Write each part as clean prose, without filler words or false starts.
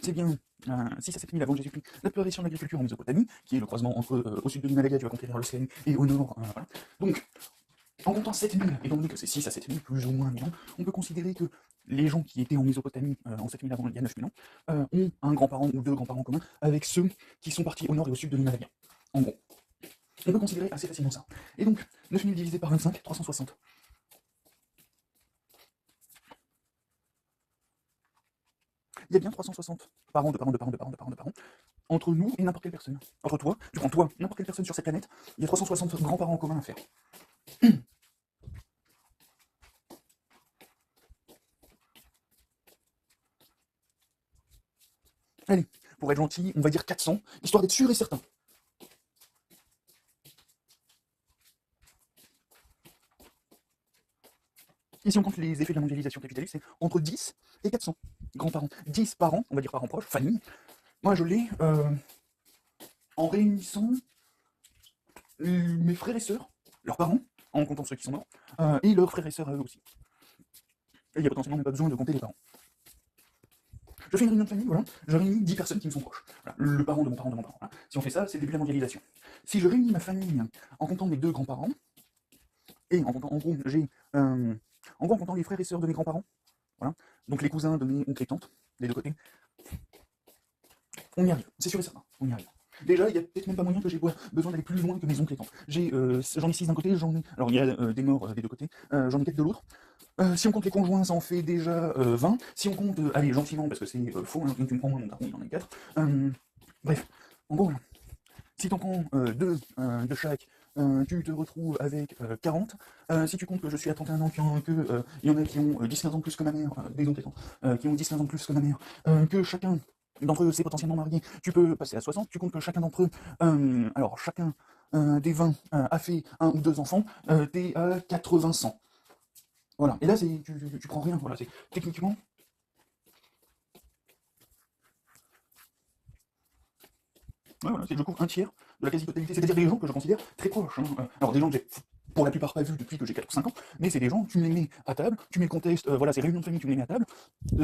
c'est bien 6 à 7 000 avant Jésus-Christ, l'apparition de l'agriculture en Mésopotamie, qui est le croisement entre au sud de l'Himalaya, tu vas compter vers l'Océanie, et au nord, voilà. Donc, en comptant 7 000, étant donné que c'est 6 à 7 000, plus ou moins 1000 ans, on peut considérer que les gens qui étaient en Mésopotamie en 7 000 avant, il y a 9 000 ans, ont un grand-parent ou deux grands-parents communs avec ceux qui sont partis au nord et au sud de l'Himalaya. En gros. On peut considérer assez facilement ça. Et donc, 9 000 divisé par 25, 360. Il y a bien 360 parents, de parents, de parents, de parents, de parents, de parents, entre nous et n'importe quelle personne. Entre toi, tu prends toi, n'importe quelle personne sur cette planète, il y a 360 grands-parents en commun à faire. Allez, pour être gentil, on va dire 400, histoire d'être sûr et certain. Et si on compte les effets de la mondialisation capitaliste, c'est entre 10 et 400 grands-parents. 10 parents, on va dire parents proches, famille. Moi, je l'ai en réunissant mes frères et sœurs, leurs parents, en comptant ceux qui sont morts, et leurs frères et sœurs à eux aussi. Et il n'y a potentiellement même pas besoin de compter les parents. Je fais une réunion de famille, voilà, je réunis 10 personnes qui me sont proches. Voilà, le parent de mon parent de mon parent. Voilà. Si on fait ça, c'est le début de la mondialisation. Si je réunis ma famille en comptant mes deux grands-parents, et en comptant, en gros, j'ai... en gros, en comptant les frères et sœurs de mes grands-parents, voilà, donc les cousins de mes oncles et tantes, des deux côtés, on y arrive, c'est sûr et certain, on y arrive. Déjà, il n'y a peut-être même pas moyen que j'ai besoin d'aller plus loin que mes oncles et tantes. J'en ai 6 d'un côté, alors il y a des morts des deux côtés, j'en ai 4 de l'autre. Si on compte les conjoints, ça en fait déjà 20. Si on compte, allez, gentiment, parce que c'est faux, hein, tu me prends moins mon daron, il y en a 4. Bref, en gros, si t'en prends 2 de chaque, tu te retrouves avec 40. Si tu comptes que je suis à 31 ans, qu'il y en a qui ont 10-15 ans de plus que ma mère, des oncles et tantes, qui ont 10-15 ans de plus que ma mère, que chacun d'entre eux s'est potentiellement marié, tu peux passer à 60. Tu comptes que chacun d'entre eux, alors chacun des 20 a fait un ou deux enfants, t'es à 80-100. Voilà, et là tu prends rien, voilà, c'est techniquement. Ouais, voilà, je couvre un tiers de la quasi-totalité, c'est-à-dire des gens que je considère très proches. Hein. Alors des gens que j'ai pour la plupart pas vus depuis que j'ai 4 ou 5 ans, mais c'est des gens, tu me les mets à table, tu mets le contexte, voilà, ces réunions de famille, tu me les mets à table,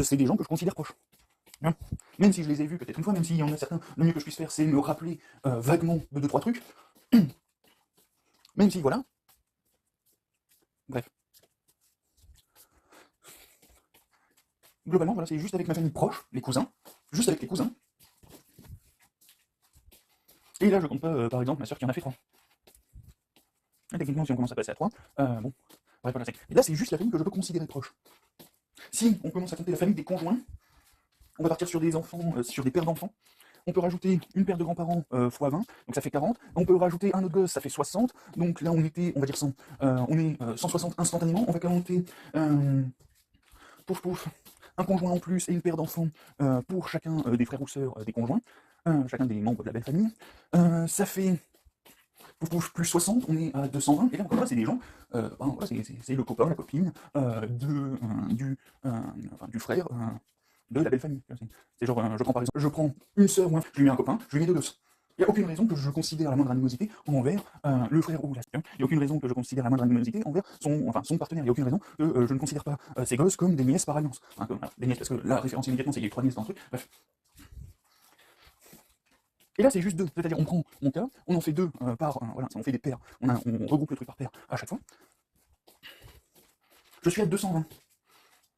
c'est des gens que je considère proches. Hein. Même si je les ai vus peut-être une fois, même s'il y en a certains, le mieux que je puisse faire, c'est me rappeler vaguement de 2-3 trucs, même si, voilà, bref. Globalement, voilà, c'est juste avec ma famille proche, les cousins, juste avec les cousins. Et là, je compte pas, par exemple, ma soeur qui en a fait 3. Et techniquement, si on commence à passer à 3, bon, bref, voilà, et là, c'est juste la famille que je peux considérer proche. Si on commence à compter la famille des conjoints, on va partir sur des enfants, sur des paires d'enfants. On peut rajouter une paire de grands-parents x 20, donc ça fait 40. On peut rajouter un autre gosse, ça fait 60. Donc là, on était, on va dire 100. On est 160 instantanément. On va compter, pouf pouf, un conjoint en plus et une paire d'enfants pour chacun des frères ou sœurs des conjoints, chacun des membres de la belle famille. Ça fait pouf pouf plus 60, on est à 220. Et là, encore là, c'est des gens, voilà, c'est le copain, la copine du frère. De la belle famille. C'est genre, je prends par exemple, je prends une sœur ou je lui mets un copain, je lui mets deux gosses. Il n'y a aucune raison que je considère la moindre animosité envers le frère ou la sœur. Il n'y a aucune raison que je considère la moindre animosité envers son partenaire. Il n'y a aucune raison que je ne considère pas ces gosses comme des nièces par alliance. Hein, des nièces, parce que la référence immédiatement, c'est qu'il y a eu 3 nièces dans le truc. Bref. Et là, c'est juste 2. C'est-à-dire, on prend mon cas, on en fait 2 voilà, on fait des paires. On regroupe le truc par paire à chaque fois. Je suis à 220.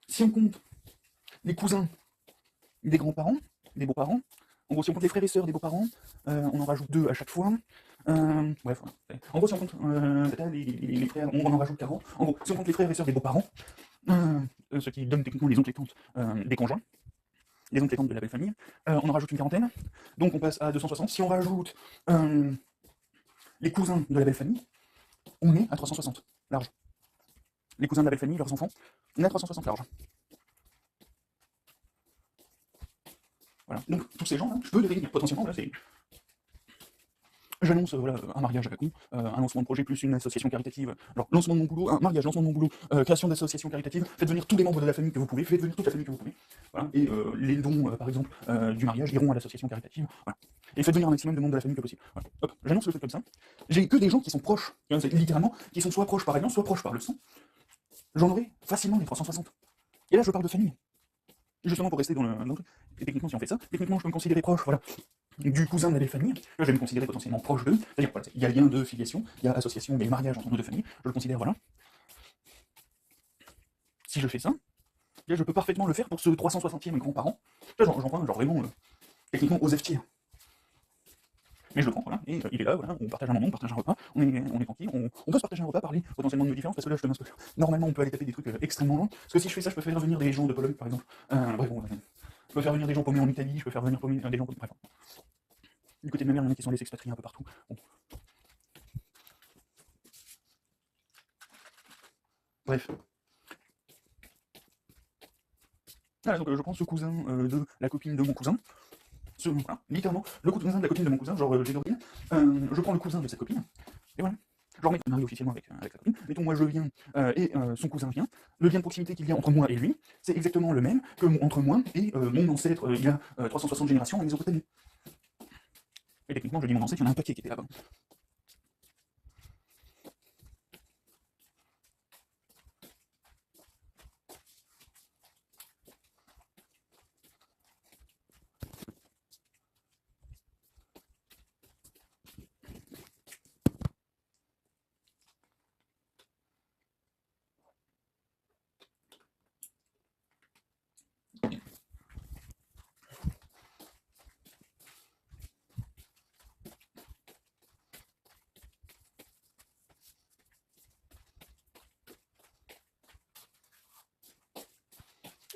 Si on compte les cousins des grands-parents, des beaux-parents. En gros, si on compte les frères et sœurs des beaux-parents, on en rajoute 2 à chaque fois. Bref, voilà. En gros, si on compte les frères, on en rajoute 40. En gros, si on compte les frères et sœurs des beaux-parents, ce qui donne techniquement les oncles et tantes des conjoints, les oncles et tantes de la belle famille, on en rajoute une quarantaine. Donc on passe à 260. Si on rajoute les cousins de la belle famille, on est à 360, large. Les cousins de la belle famille, leurs enfants, on est à 360 large. Voilà. Donc tous ces gens-là, je peux les réunir potentiellement. Là, c'est... J'annonce voilà, un mariage à la con, un lancement de projet plus une association caritative. Alors lancement de mon boulot, un mariage, lancement de mon boulot, création d'associations caritatives. Faites venir tous les membres de la famille que vous pouvez, faites venir toute la famille que vous pouvez. Voilà. Et les dons, par exemple, du mariage iront à l'association caritative. Voilà. Et faites venir un maximum de membres de la famille que possible. Voilà. Hop, j'annonce le truc comme ça. J'ai que des gens qui sont proches, littéralement, qui sont soit proches par alliance, soit proches par le sang. J'en aurai facilement les 360. Et là, je parle de famille. justement pour rester dans le truc. Et techniquement, si on fait ça, techniquement, je peux me considérer proche, voilà, du cousin de la belle famille. Là, je vais me considérer potentiellement proche d'eux. C'est-à-dire, voilà, il y a lien de filiation, il y a association, il y a mariage entre nos deux familles. Je le considère, voilà. Si je fais ça, là, je peux parfaitement le faire pour ce 360e grand-parent. Là, j'en prends un, genre vraiment, techniquement, aux tiers. Mais je le prends, voilà, et il est là, voilà, on partage un moment, on partage un repas, on est tranquille, on peut se partager un repas, parler potentiellement de nos différences, parce que là, je te mince, normalement, on peut aller taper des trucs extrêmement loin, parce que si je fais ça, je peux faire venir des gens de Pologne, par exemple. Bref, bon, je peux faire venir des gens paumés en Italie, je peux faire venir des gens paumés, bref. Du côté de ma mère, il y en a qui sont allés s'expatrier un peu partout. Bon. Bref. Voilà, donc je prends ce cousin de la copine de mon cousin, voilà, littéralement, le cousin de la copine de mon cousin, genre j'ai d'origine, je prends le cousin de cette copine, et voilà. Genre, on est marié officiellement avec sa copine, mettons, moi je viens, et son cousin vient, le lien de proximité qu'il y a entre moi et lui, c'est exactement le même que entre moi et mon ancêtre, il y a 360 générations en Mésopotamie. Et techniquement, je dis mon ancêtre, il y en a un paquet qui était là-bas.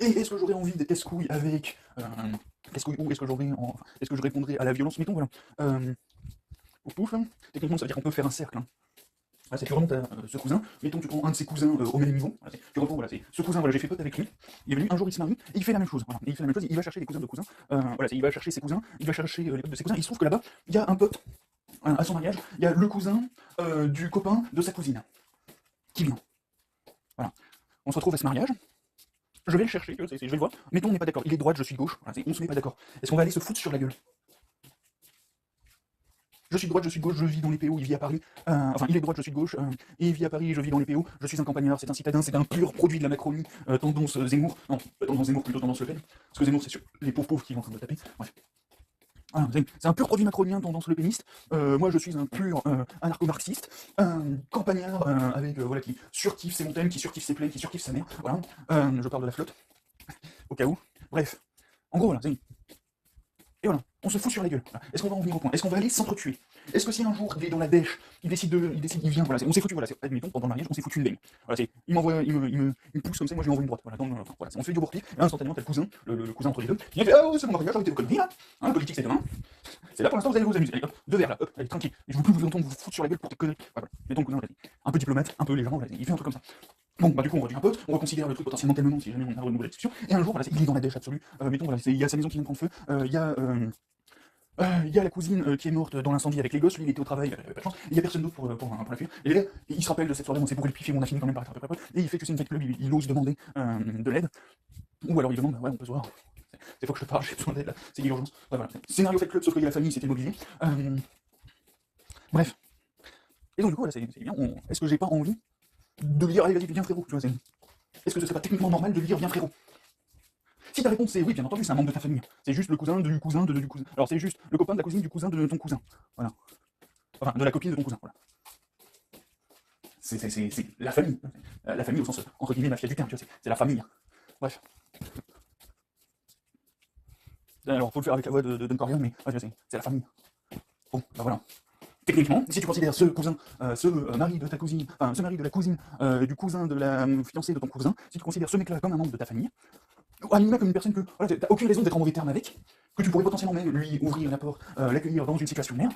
Et est-ce que j'aurais envie des casse-couilles avec... casse-couilles, ou est-ce que j'aurais... Enfin, est-ce que je répondrais à la violence? Mettons, voilà. Pouf, pouf, hein. Techniquement, ça veut dire qu'on peut faire un cercle. Hein. Voilà, c'est tu remontes à ce cousin, mettons tu prends un de ses cousins au même niveau, voilà, tu reprends, voilà, c'est ce cousin, voilà, j'ai fait pote avec lui, il est venu, un jour il se marie, et il fait la même chose, voilà, et il fait la même chose, il va chercher des cousins de cousins, voilà, il va chercher ses cousins, il va chercher les potes de ses cousins, il se trouve que là-bas, il y a un pote, à son mariage, il y a le cousin du copain de sa cousine, qui vient, voilà, on se retrouve à ce mariage, je vais le chercher, je vais le voir, mettons on n'est pas d'accord, il est de droite, je suis de gauche, voilà, on se met pas d'accord, est-ce qu'on va aller se foutre sur la gueule? Je suis de droite, je suis de gauche, je vis dans les PO, il vit à Paris. Enfin, il est de droite, je suis de gauche, il vit à Paris, je vis dans les PO. Je suis un campagnard, c'est un citadin, c'est un pur produit de la Macronie, tendance Zemmour. Non, pas tendance Zemmour, plutôt tendance Le Pen. Parce que Zemmour, c'est sur les pauvres qui vont en train de taper. Bref. Voilà, c'est un pur produit macronien, tendance le péniste. Moi, je suis un pur anarcho-marxiste, un campagnard avec, voilà, qui surkiffe ses montagnes, qui surkiffe ses plaines, qui surkiffe sa mère. Voilà. Je parle de la flotte, au cas où. Bref. En gros, voilà, c'est... Et voilà, on se fout sur la gueule. Voilà. Est-ce qu'on va en venir au point? Est-ce qu'on va aller s'entretuer? Est-ce que si un jour il est dans la dèche, il vient, voilà, on s'est foutu, voilà, admettons, pendant le mariage, on s'est foutu une baigne. Voilà, il m'envoie, il me pousse comme ça, moi je lui envoie une droite. Voilà, enfin, voilà, on se fait du bourpier, et instantanément t'as le cousin, le cousin entre les deux, qui fait, ah ouais, c'est mon mariage, arrêtez vos conneries là, hein, politique c'est demain. C'est là pour l'instant, vous allez vous amuser. Allez, hop, deux verres là, hop, allez, tranquille. Et je veux plus vous entendre vous foutre sur la gueule pour tes conneries. Voilà, mettons le cousin, vas-y. Un peu diplomate, un peu légèrement, vas-y, il fait un truc comme ça. Bon, bah du coup, on revient un peu, on reconsidère le truc potentiellement calmement si jamais on a une nouvelle discussion. Et un jour, voilà, il est dans la dèche absolue. Mettons, voilà, il y a sa maison qui vient de prendre feu, il y a la cousine qui est morte dans l'incendie avec les gosses, lui il était au travail, il avait pas de chance, il y a personne d'autre pour la fuir. Et là, il se rappelle de cette soirée, on s'est bourré le pif et on a fini quand même par être à peu près potes, et il fait que c'est une fête club, il ose demander de l'aide, ou alors il demande, bah ouais, on peut se voir, c'est faut que je te parle, j'ai besoin d'aide là, c'est l'urgence. Ouais, voilà. Scénario fête club, sauf qu'il y a la famille, c'était mobilisé. Bref. Et donc du coup, voilà, c'est bien, est-ce que j'ai pas envie de lui dire, allez, vas-y, viens frérot, tu vois, est-ce que ce serait pas techniquement normal de lui dire, viens frérot? Si ta réponse c'est oui, bien entendu, c'est un membre de ta famille. C'est juste le cousin du cousin du cousin. Alors c'est juste le copain de la cousine du cousin de ton cousin. Voilà. Enfin, de la copine de ton cousin. Voilà. C'est la famille. La famille au sens, entre guillemets, mafia du terme, tu vois, c'est la famille. Bref. Alors, faut le faire avec la voix de Don Corleone, mais c'est la famille. Bon, bah voilà. Techniquement, si tu considères ce cousin, ce mari de ta cousine, enfin, ce mari de la cousine, du cousin de la fiancée de ton cousin, si tu considères ce mec-là comme un membre de ta famille, ou à minima comme une personne que voilà, t'as aucune raison d'être en mauvais terme avec, que tu pourrais potentiellement même lui ouvrir la porte, l'accueillir dans une situation de merde,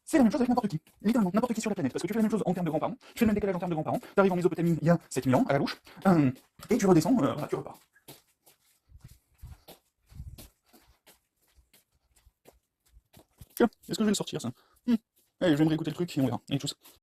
c'est la même chose avec n'importe qui, littéralement, n'importe qui sur la planète, parce que tu fais la même chose en termes de grands-parents, tu fais le même décalage en termes de grands-parents, t'arrives en Mésopotamie il y a 7000 ans, à la louche, et tu redescends, voilà, tu repars. Tiens, est-ce que je vais le sortir ça? Allez, je vais me réécouter le truc et on verra. Allez, tchuss.